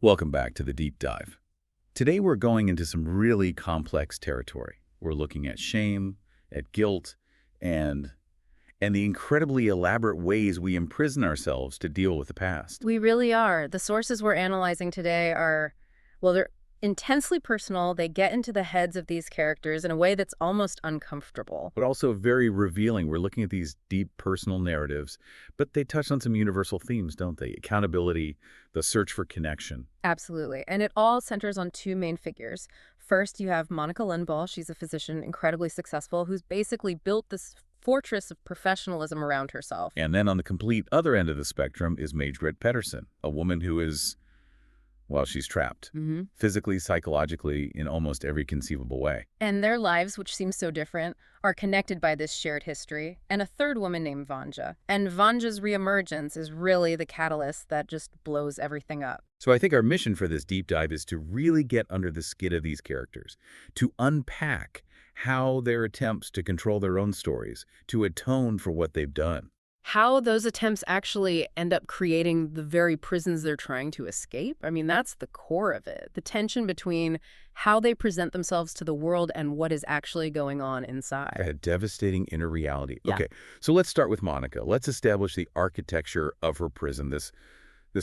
Welcome back to the deep dive. Today we're going into some really complex territory. We're looking at shame, at guilt, and the incredibly elaborate ways we imprison ourselves to deal with the past. We really are. The sources we're analyzing today are, well, they're intensely personal. They get into the heads of these characters in a way that's almost uncomfortable. But also very revealing. We're looking at these deep personal narratives, but they touch on some universal themes, don't they? Accountability, the search for connection. Absolutely. And it all centers on two main figures. First, you have Monika Lundvall. She's a physician, incredibly successful, who's basically built this fortress of professionalism around herself. And then on the complete other end of the spectrum is Maj-Britt, a woman who is, well, she's trapped, physically, psychologically, in almost every conceivable way. And their lives, which seem so different, are connected by this shared history. And a third woman named Vanja. And Vanja's reemergence is really the catalyst that just blows everything up. So I think our mission for this deep dive is to really get under the skin of these characters, to unpack how their attempts to control their own stories, to atone for what they've done. How those attempts actually end up creating the very prisons they're trying to escape. I mean, that's the core of it. The tension between how they present themselves to the world and what is actually going on inside. A devastating inner reality. Yeah. Okay, so let's start with Monika. Let's establish the architecture of her prison, this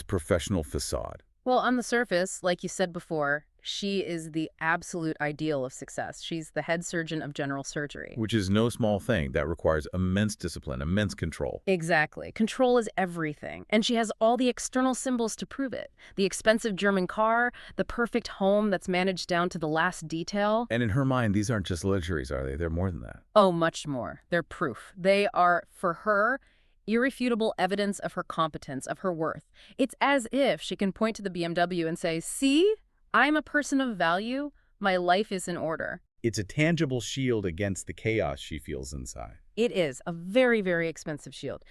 professional facade. Well, on the surface, like you said before, she is the absolute ideal of success. She's the head surgeon of general surgery. Which is no small thing. That requires immense discipline, immense control. Exactly. Control is everything. And she has all the external symbols to prove it. The expensive German car, the perfect home that's managed down to the last detail. And in her mind, these aren't just luxuries, are they? They're more than that. Oh, much more. They're proof. They are, for her, irrefutable evidence of her competence, of her worth. It's as if she can point to the BMW and say, see, I'm a person of value. My life is in order. It's a tangible shield against the chaos she feels inside. It is a very, very expensive shield.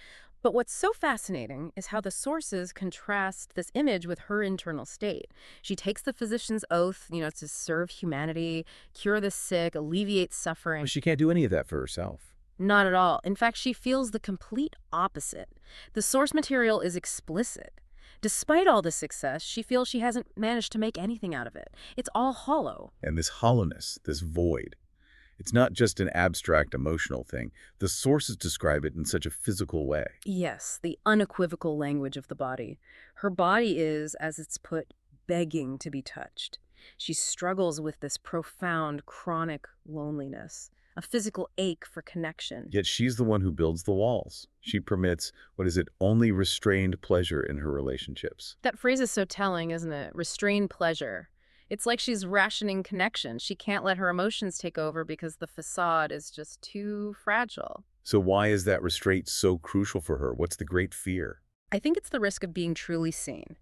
But what's so fascinating is how the sources contrast this image with her internal state. She takes the physician's oath, to serve humanity, cure the sick, alleviate suffering. But she can't do any of that for herself. Not at all. In fact, she feels the complete opposite. The source material is explicit. Despite all the success, she feels she hasn't managed to make anything out of it. It's all hollow. And this hollowness, this void, it's not just an abstract emotional thing. The sources describe it in such a physical way. Yes, the unequivocal language of the body. Her body is, as it's put, begging to be touched. She struggles with this profound, chronic loneliness. A physical ache for connection. Yet she's the one who builds the walls. She permits, only restrained pleasure in her relationships. That phrase is so telling, isn't it? Restrained pleasure. It's like she's rationing connection. She can't let her emotions take over because the facade is just too fragile. So why is that restraint so crucial for her? What's the great fear? I think it's the risk of being truly seen.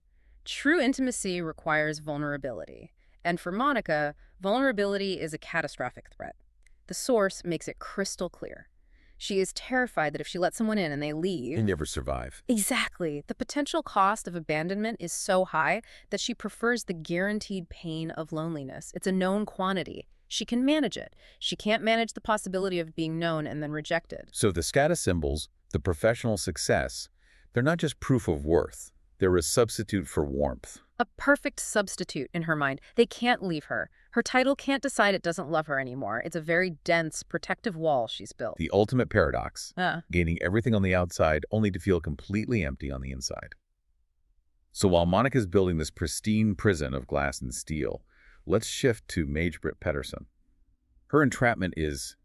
True intimacy requires vulnerability. And for Monika, vulnerability is a catastrophic threat. The source makes it crystal clear. She is terrified that if she lets someone in and they leave... They never survive. Exactly. The potential cost of abandonment is so high that she prefers the guaranteed pain of loneliness. It's a known quantity. She can manage it. She can't manage the possibility of being known and then rejected. So the status symbols, the professional success, they're not just proof of worth. They're a substitute for warmth. A perfect substitute in her mind. They can't leave her. Her title can't decide it doesn't love her anymore. It's a very dense, protective wall she's built. The ultimate paradox, gaining everything on the outside only to feel completely empty on the inside. So while Monika's building this pristine prison of glass and steel, let's shift to Maj-Britt. Her entrapment it's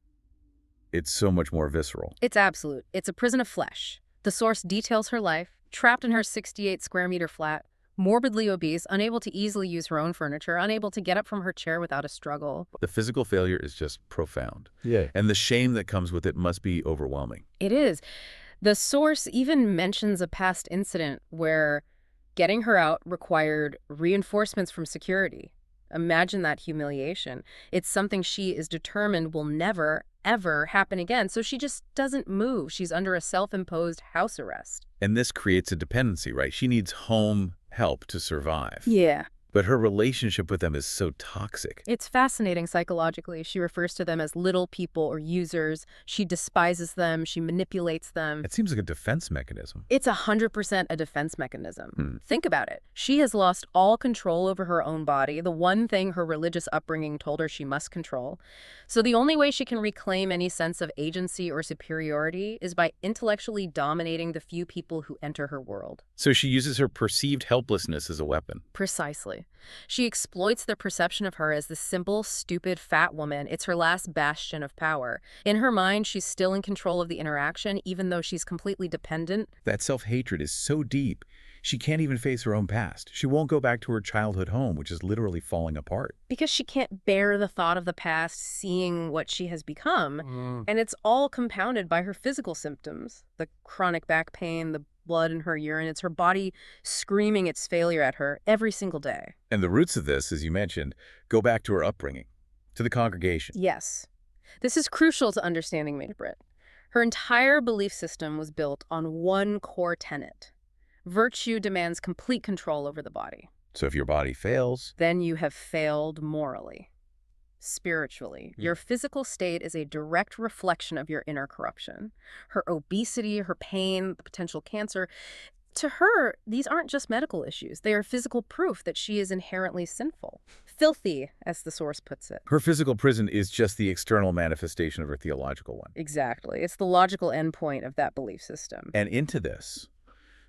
so much more visceral. It's absolute. It's a prison of flesh. The source details her life, trapped in her 68-square-meter flat, morbidly obese, unable to easily use her own furniture, unable to get up from her chair without a struggle. The physical failure is just profound. Yeah. And the shame that comes with it must be overwhelming. It is. The source even mentions a past incident where getting her out required reinforcements from security. Imagine that humiliation. It's something she is determined will never, ever happen again. So she just doesn't move. She's under a self-imposed house arrest. And this creates a dependency, right? She needs home help to survive. Yeah. But her relationship with them is so toxic. It's fascinating psychologically. She refers to them as little people or users. She despises them. She manipulates them. It seems like a defense mechanism. It's 100% a defense mechanism. Think about it. She has lost all control over her own body, the one thing her religious upbringing told her she must control. So the only way she can reclaim any sense of agency or superiority is by intellectually dominating the few people who enter her world. So she uses her perceived helplessness as a weapon. Precisely. She exploits their perception of her as the simple, stupid, fat woman. It's her last bastion of power. In her mind, she's still in control of the interaction, even though she's completely dependent. That self-hatred is so deep, she can't even face her own past. She won't go back to her childhood home, which is literally falling apart. Because she can't bear the thought of the past seeing what she has become. And it's all compounded by her physical symptoms. The chronic back pain, the blood in her urine. It's her body screaming its failure at her every single day. And the roots of this, as you mentioned, go back to her upbringing, to the congregation. Yes. This is crucial to understanding Maj-Britt. Her entire belief system was built on one core tenet. Virtue demands complete control over the body. So if your body fails, then you have failed morally. Spiritually, your physical state is a direct reflection of your inner corruption. Her obesity, her pain, the potential cancer, to her, these aren't just medical issues. They are physical proof that she is inherently sinful. Filthy, as the source puts it. Her physical prison is just the external manifestation of her theological one. Exactly. It's the logical endpoint of that belief system. And into this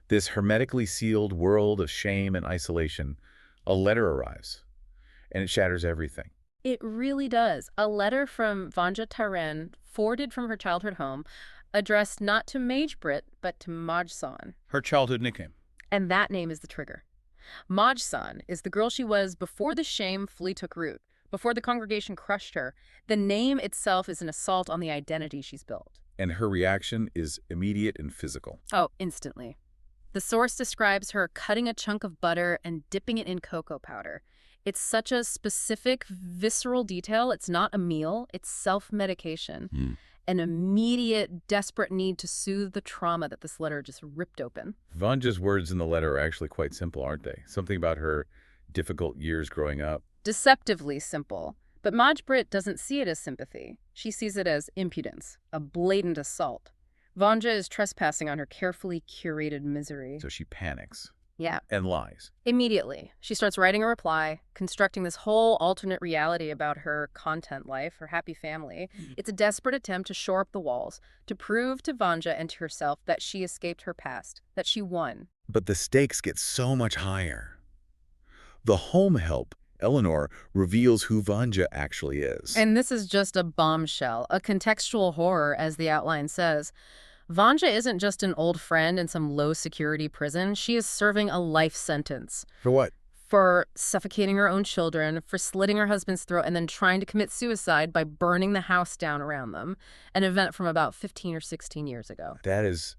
hermetically sealed world of shame and isolation, a letter arrives, and it shatters everything. It really does. A letter from Vanja, forwarded from her childhood home, addressed not to Maj-Britt, but to Maj-San. Her childhood nickname. And that name is the trigger. Maj-San is the girl she was before the shame fully took root, before the congregation crushed her. The name itself is an assault on the identity she's built. And her reaction is immediate and physical. Oh, instantly. The source describes her cutting a chunk of butter and dipping it in cocoa powder. It's such a specific, visceral detail. It's not a meal. It's self-medication. An immediate, desperate need to soothe the trauma that this letter just ripped open. Vanja's words in the letter are actually quite simple, aren't they? Something about her difficult years growing up. Deceptively simple. But Maj-Britt doesn't see it as sympathy. She sees it as impudence, a blatant assault. Vanja is trespassing on her carefully curated misery. So she panics. Yeah. And lies. Immediately. She starts writing a reply, constructing this whole alternate reality about her content life, her happy family. It's a desperate attempt to shore up the walls, to prove to Vanja and to herself that she escaped her past, that she won. But the stakes get so much higher. The home help, Eleanor, reveals who Vanja actually is. And this is just a bombshell, a contextual horror, as the outline says. Vanja isn't just an old friend in some low-security prison. She is serving a life sentence. For what? For suffocating her own children, for slitting her husband's throat, and then trying to commit suicide by burning the house down around them, an event from about 15 or 16 years ago. That is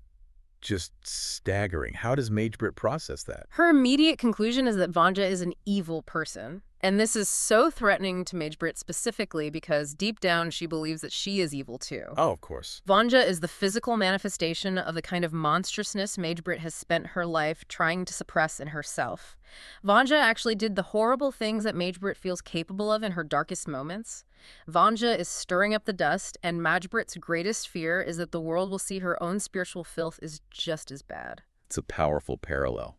just staggering. How does Maj-Britt process that? Her immediate conclusion is that Vanja is an evil person. And this is so threatening to Maj-Britt specifically because deep down she believes that she is evil too. Oh, of course. Vanja is the physical manifestation of the kind of monstrousness Maj-Britt has spent her life trying to suppress in herself. Vanja actually did the horrible things that Maj-Britt feels capable of in her darkest moments. Vanja is stirring up the dust, and Maj-Britt's greatest fear is that the world will see her own spiritual filth is just as bad. It's a powerful parallel.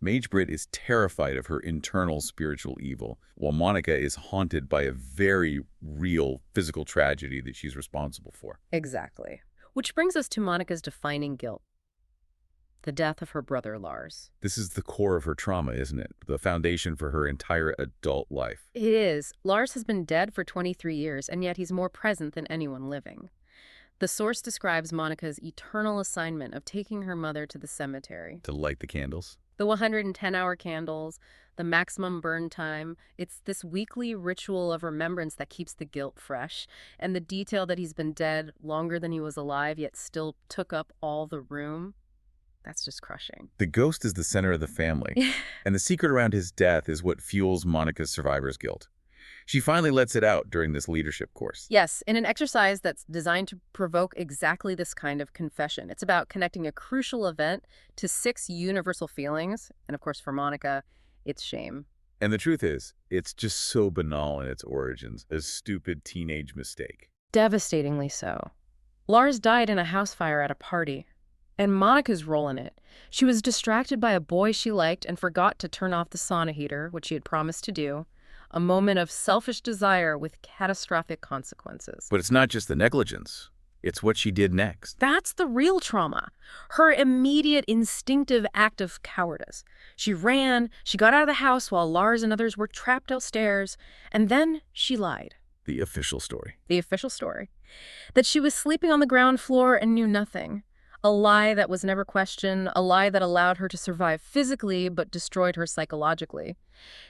Maj-Britt is terrified of her internal spiritual evil, while Monika is haunted by a very real physical tragedy that she's responsible for. Exactly. Which brings us to Monika's defining guilt. The death of her brother, Lars. This is the core of her trauma, isn't it? The foundation for her entire adult life. It is. Lars has been dead for 23 years, and yet he's more present than anyone living. The source describes Monika's eternal assignment of taking her mother to the cemetery. To light the candles? The 110-hour candles, the maximum burn time. It's this weekly ritual of remembrance that keeps the guilt fresh. And the detail that he's been dead longer than he was alive, yet still took up all the room. That's just crushing. The ghost is the center of the family, and the secret around his death is what fuels Monika's survivor's guilt. She finally lets it out during this leadership course. Yes, in an exercise that's designed to provoke exactly this kind of confession. It's about connecting a crucial event to 6 universal feelings, and of course for Monika, it's shame. And the truth is, it's just so banal in its origins, a stupid teenage mistake. Devastatingly so. Lars died in a house fire at a party, and Monika's role in it. She was distracted by a boy she liked and forgot to turn off the sauna heater, which she had promised to do. A moment of selfish desire with catastrophic consequences. But it's not just the negligence. It's what she did next. That's the real trauma. Her immediate instinctive act of cowardice. She ran, she got out of the house while Lars and others were trapped upstairs, and then she lied. The official story. The official story. That she was sleeping on the ground floor and knew nothing. A lie that was never questioned, a lie that allowed her to survive physically but destroyed her psychologically.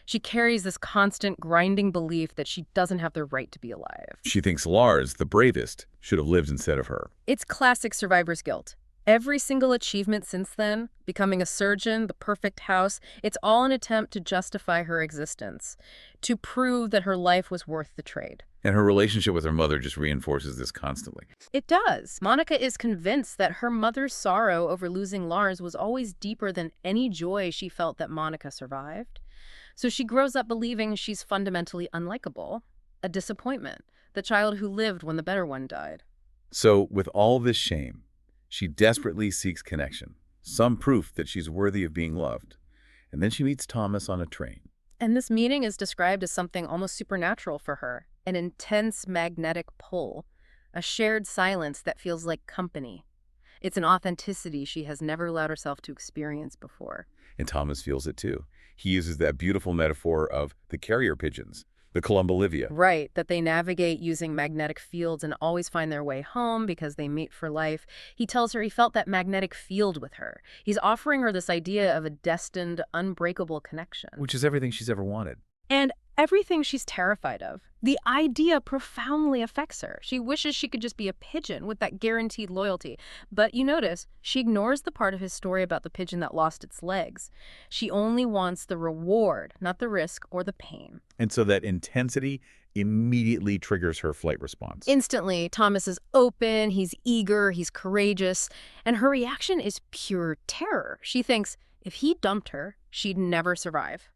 She carries this constant grinding belief that she doesn't have the right to be alive. She thinks Lars, the bravest, should have lived instead of her. It's classic survivor's guilt. Every single achievement since then, becoming a surgeon, the perfect house, it's all an attempt to justify her existence, to prove that her life was worth the trade. And her relationship with her mother just reinforces this constantly. It does. Monika is convinced that her mother's sorrow over losing Lars was always deeper than any joy she felt that Monika survived. So she grows up believing she's fundamentally unlikable, a disappointment, the child who lived when the better one died. So, with all this shame, she desperately seeks connection, some proof that she's worthy of being loved. And then she meets Thomas on a train. And this meeting is described as something almost supernatural for her, an intense magnetic pull, a shared silence that feels like company. It's an authenticity she has never allowed herself to experience before. And Thomas feels it too. He uses that beautiful metaphor of the carrier pigeons, the columbolivia. Right, that they navigate using magnetic fields and always find their way home because they mate for life. He tells her he felt that magnetic field with her. He's offering her this idea of a destined, unbreakable connection. Which is everything she's ever wanted. And everything she's terrified of. The idea profoundly affects her. She wishes she could just be a pigeon with that guaranteed loyalty. But you notice, she ignores the part of his story about the pigeon that lost its legs. She only wants the reward, not the risk or the pain. And so that intensity immediately triggers her flight response. Instantly, Thomas is open, he's eager, he's courageous, and her reaction is pure terror. She thinks if he dumped her, she'd never survive.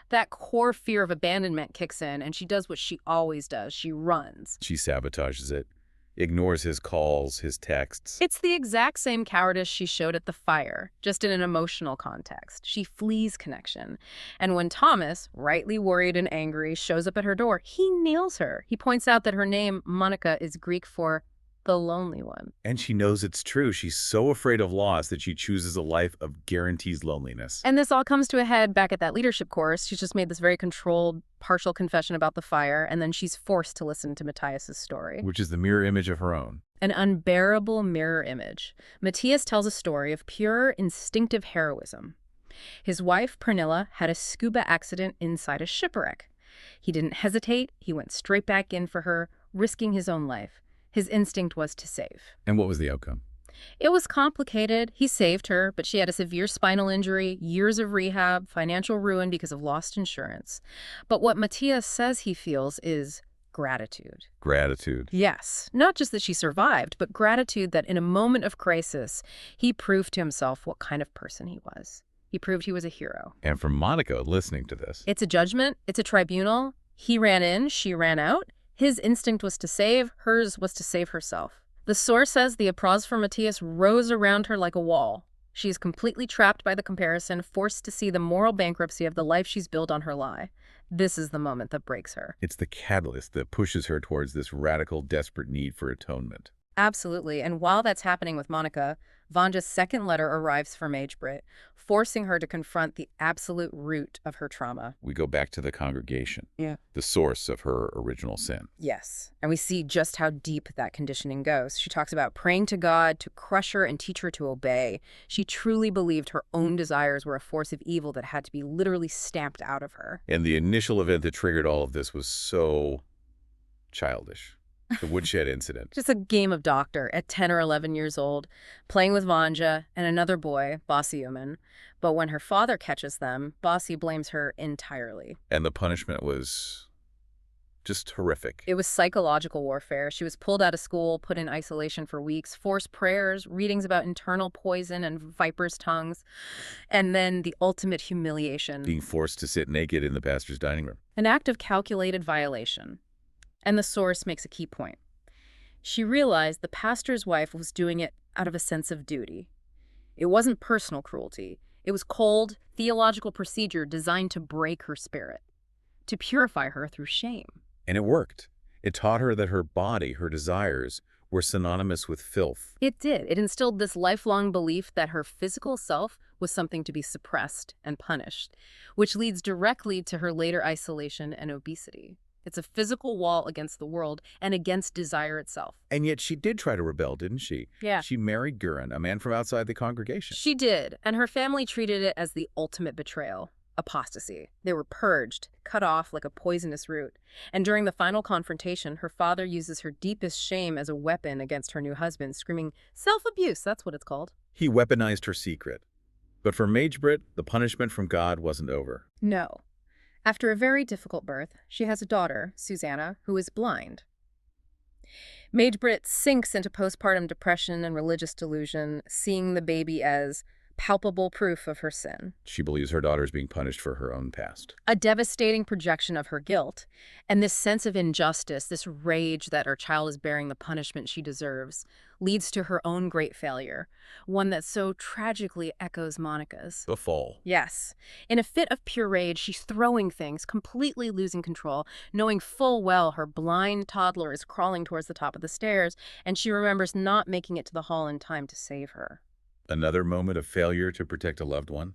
That core fear of abandonment kicks in, and she does what she always does. She runs. She sabotages it, ignores his calls, his texts. It's the exact same cowardice she showed at the fire, just in an emotional context. She flees connection. And when Thomas, rightly worried and angry, shows up at her door, he nails her. He points out that her name, Monika, is Greek for the lonely one. And she knows it's true. She's so afraid of loss that she chooses a life of guarantees loneliness. And this all comes to a head back at that leadership course. She's just made this very controlled, partial confession about the fire, and then she's forced to listen to Matthias's story. Which is the mirror image of her own. An unbearable mirror image. Matthias tells a story of pure, instinctive heroism. His wife, Pernilla, had a scuba accident inside a shipwreck. He didn't hesitate. He went straight back in for her, risking his own life. His instinct was to save. And what was the outcome? It was complicated. He saved her, but she had a severe spinal injury, years of rehab, financial ruin because of lost insurance. But what Matthias says he feels is gratitude. Gratitude. Yes. Not just that she survived, but gratitude that in a moment of crisis, he proved to himself what kind of person he was. He proved he was a hero. And for Monika listening to this, it's a judgment. It's a tribunal. He ran in, she ran out. His instinct was to save, hers was to save herself. The source says the applause for Matthias rose around her like a wall. She is completely trapped by the comparison, forced to see the moral bankruptcy of the life she's built on her lie. This is the moment that breaks her. It's the catalyst that pushes her towards this radical, desperate need for atonement. Absolutely. And while that's happening with Monika, Vanja's second letter arrives from Maj-Britt, forcing her to confront the absolute root of her trauma. We go back to the congregation, the source of her original sin. Yes. And we see just how deep that conditioning goes. She talks about praying to God to crush her and teach her to obey. She truly believed her own desires were a force of evil that had to be literally stamped out of her. And the initial event that triggered all of this was so childish. The woodshed incident. Just a game of doctor at 10 or 11 years old, playing with Vanja and another boy, Bossy Uman. But when her father catches them, Bossy blames her entirely. And the punishment was Just horrific. It was psychological warfare. She was pulled out of school, put in isolation for weeks, forced prayers, readings about internal poison and vipers' tongues, and then the ultimate humiliation. Being forced to sit naked in the pastor's dining room. An act of calculated violation. And the source makes a key point. She realized the pastor's wife was doing it out of a sense of duty. It wasn't personal cruelty. It was cold, theological procedure designed to break her spirit, to purify her through shame. And it worked. It taught her that her body, her desires, were synonymous with filth. It did. It instilled this lifelong belief that her physical self was something to be suppressed and punished, which leads directly to her later isolation and obesity. It's a physical wall against the world and against desire itself. And yet she did try to rebel, didn't she? Yeah. She married Karin, a man from outside the congregation. She did, and her family treated it as the ultimate betrayal. Apostasy. They were purged, cut off like a poisonous root. And during the final confrontation, her father uses her deepest shame as a weapon against her new husband, screaming, self-abuse, that's what it's called. He weaponized her secret. But for Maj-Britt, the punishment from God wasn't over. No. After a very difficult birth, she has a daughter, Susanna, who is blind. Maj-Britt sinks into postpartum depression and religious delusion, seeing the baby as palpable proof of her sin. She believes her daughter is being punished for her own past. A devastating projection of her guilt, and this sense of injustice, this rage that her child is bearing the punishment she deserves, leads to her own great failure, one that so tragically echoes Monika's. The fall. Yes. In a fit of pure rage, she's throwing things, completely losing control, knowing full well her blind toddler is crawling towards the top of the stairs, and she remembers not making it to the hall in time to save her. Another moment of failure to protect a loved one.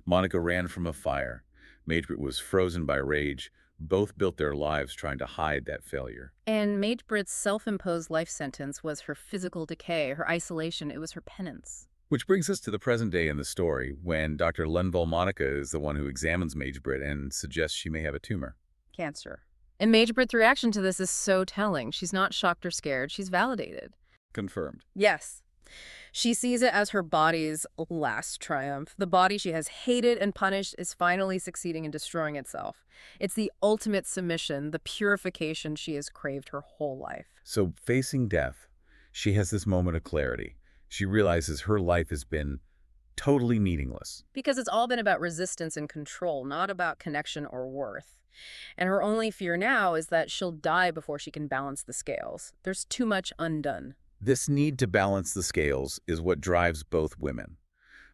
Monika ran from a fire. Maj-Britt was frozen by rage. Both built their lives trying to hide that failure. And Maj-Britt's self-imposed life sentence was her physical decay, her isolation. It was her penance. Which brings us to the present day in the story, when Dr. Lundvall Monika is the one who examines Maj-Britt and suggests she may have a tumor. Cancer. And Maj-Britt's reaction to this is so telling. She's not shocked or scared. She's validated. Confirmed. Yes. She sees it as her body's last triumph. The body she has hated and punished is finally succeeding in destroying itself. It's the ultimate submission, the purification she has craved her whole life. So facing death, she has this moment of clarity. She realizes her life has been totally meaningless. Because it's all been about resistance and control, not about connection or worth. And her only fear now is that she'll die before she can balance the scales. There's too much undone. This need to balance the scales is what drives both women.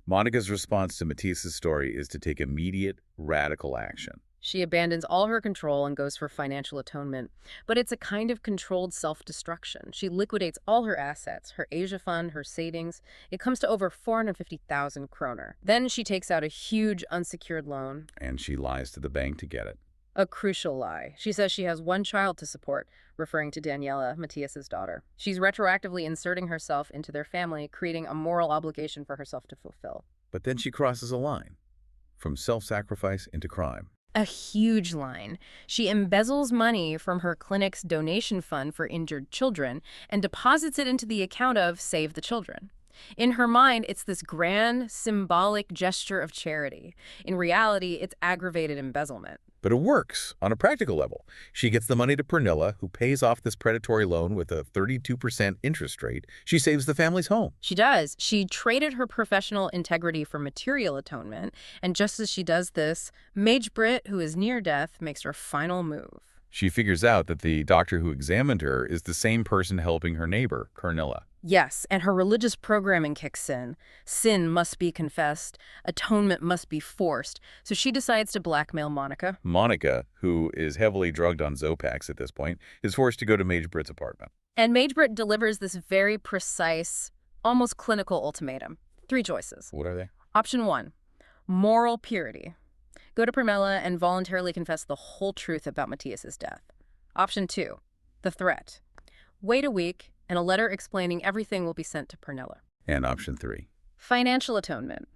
Monika's response to Matthias's story is to take immediate, radical action. She abandons all her control and goes for financial atonement. But it's a kind of controlled self-destruction. She liquidates all her assets, her Asia fund, her savings. It comes to over 450,000 kroner. Then she takes out a huge unsecured loan. And she lies to the bank to get it. A crucial lie. She says she has one child to support, referring to Daniela, Matthias's daughter. She's retroactively inserting herself into their family, creating a moral obligation for herself to fulfill. But then she crosses a line, from self-sacrifice into crime. A huge line. She embezzles money from her clinic's donation fund for injured children and deposits it into the account of Save the Children. In her mind, it's this grand, symbolic gesture of charity. In reality, it's aggravated embezzlement. But it works on a practical level. She gets the money to Pernilla, who pays off this predatory loan with a 32% interest rate. She saves the family's home. She does. She traded her professional integrity for material atonement. And just as she does this, Maj-Britt, who is near death, makes her final move. She figures out that the doctor who examined her is the same person helping her neighbor, Pernilla. Yes, and her religious programming kicks in. Sin must be confessed. Atonement must be forced. So she decides to blackmail Monika. Monika, who is heavily drugged on Zopax at this point, is forced to go to Maj-Britt's apartment. And Maj-Britt delivers this very precise, almost clinical ultimatum. 3 choices. What are they? Option 1, moral purity. Go to Pernilla and voluntarily confess the whole truth about Matthias's death. Option 2, the threat. Wait a week, and a letter explaining everything will be sent to Pernilla. And option 3. Financial atonement.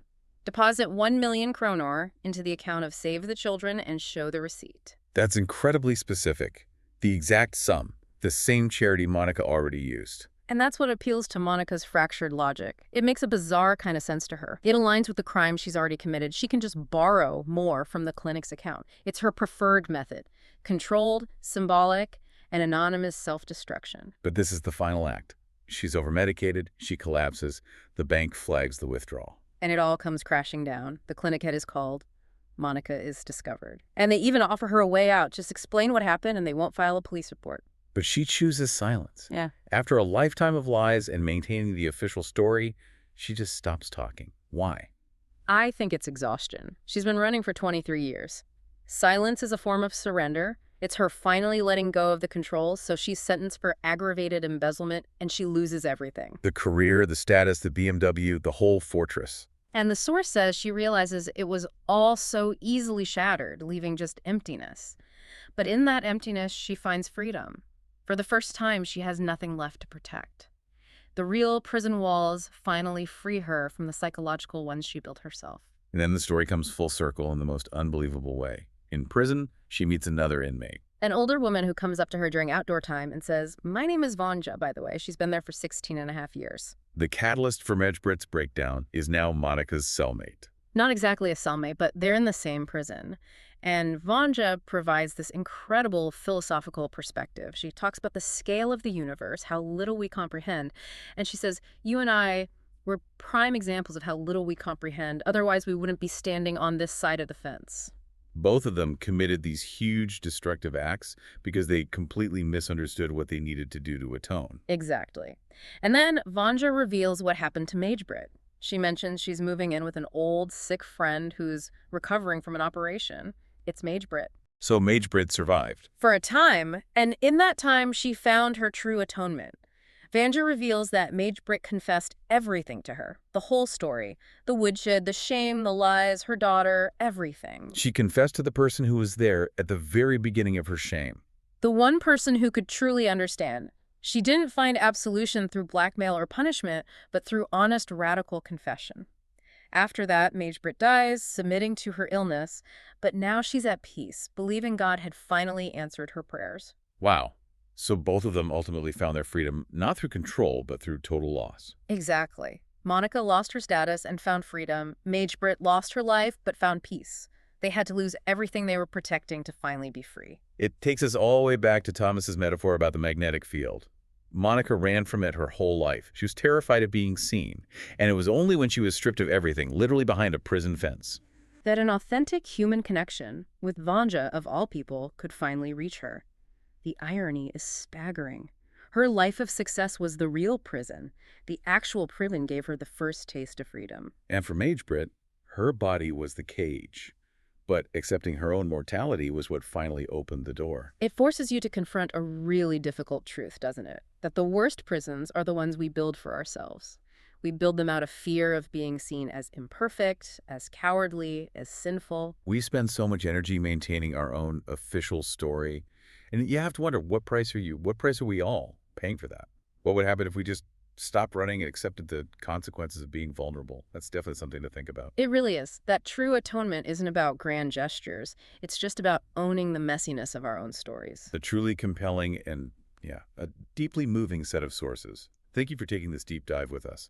Deposit 1 million kroner into the account of Save the Children and show the receipt. That's incredibly specific. The exact sum, the same charity Monika already used. And that's what appeals to Monika's fractured logic. It makes a bizarre kind of sense to her. It aligns with the crime she's already committed. She can just borrow more from the clinic's account. It's her preferred method. Controlled, symbolic, and anonymous self-destruction. But this is the final act. She's overmedicated, she collapses, the bank flags the withdrawal. And it all comes crashing down. The clinic head is called. Monika is discovered. And they even offer her a way out. Just explain what happened and they won't file a police report. But she chooses silence. Yeah. After a lifetime of lies and maintaining the official story, she just stops talking. Why? I think it's exhaustion. She's been running for 23 years. Silence is a form of surrender. It's her finally letting go of the controls, so she's sentenced for aggravated embezzlement, and she loses everything. The career, the status, the BMW, the whole fortress. And the source says she realizes it was all so easily shattered, leaving just emptiness. But in that emptiness, she finds freedom. For the first time, she has nothing left to protect. The real prison walls finally free her from the psychological ones she built herself. And then the story comes full circle in the most unbelievable way. In prison, she meets another inmate. An older woman who comes up to her during outdoor time and says, "My name is Vanja, by the way. She's been there for 16.5 years. The catalyst for Maj-Britt's breakdown is now Monika's cellmate. Not exactly a cellmate, but they're in the same prison. And Vanja provides this incredible philosophical perspective. She talks about the scale of the universe, how little we comprehend. And she says, you and I were prime examples of how little we comprehend. Otherwise, we wouldn't be standing on this side of the fence. Both of them committed these huge destructive acts because they completely misunderstood what they needed to do to atone. Exactly. And then Vanja reveals what happened to Maj-Britt. She mentions she's moving in with an old, sick friend who's recovering from an operation. It's Maj-Britt. So Maj-Britt survived. For a time, and in that time, she found her true atonement. Vanja reveals that Maj-Britt confessed everything to her. The whole story. The woodshed, the shame, the lies, her daughter, everything. She confessed to the person who was there at the very beginning of her shame. The one person who could truly understand. She didn't find absolution through blackmail or punishment, but through honest, radical confession. After that, Maj-Britt dies, submitting to her illness, but now she's at peace, believing God had finally answered her prayers. Wow. So both of them ultimately found their freedom, not through control, but through total loss. Exactly. Monika lost her status and found freedom. Maj-Britt lost her life, but found peace. They had to lose everything they were protecting to finally be free. It takes us all the way back to Thomas's metaphor about the magnetic field. Monika ran from it her whole life. She was terrified of being seen. And it was only when she was stripped of everything, literally behind a prison fence, that an authentic human connection with Vanja, of all people, could finally reach her. The irony is staggering. Her life of success was the real prison. The actual prison gave her the first taste of freedom. And for Maj-Britt, her body was the cage. But accepting her own mortality was what finally opened the door. It forces you to confront a really difficult truth, doesn't it? That the worst prisons are the ones we build for ourselves. We build them out of fear of being seen as imperfect, as cowardly, as sinful. We spend so much energy maintaining our own official story. And you have to wonder, what price are we all paying for that? What would happen if we just stopped running and accepted the consequences of being vulnerable? That's definitely something to think about. It really is. That true atonement isn't about grand gestures. It's just about owning the messiness of our own stories. The truly compelling and, a deeply moving set of sources. Thank you for taking this deep dive with us.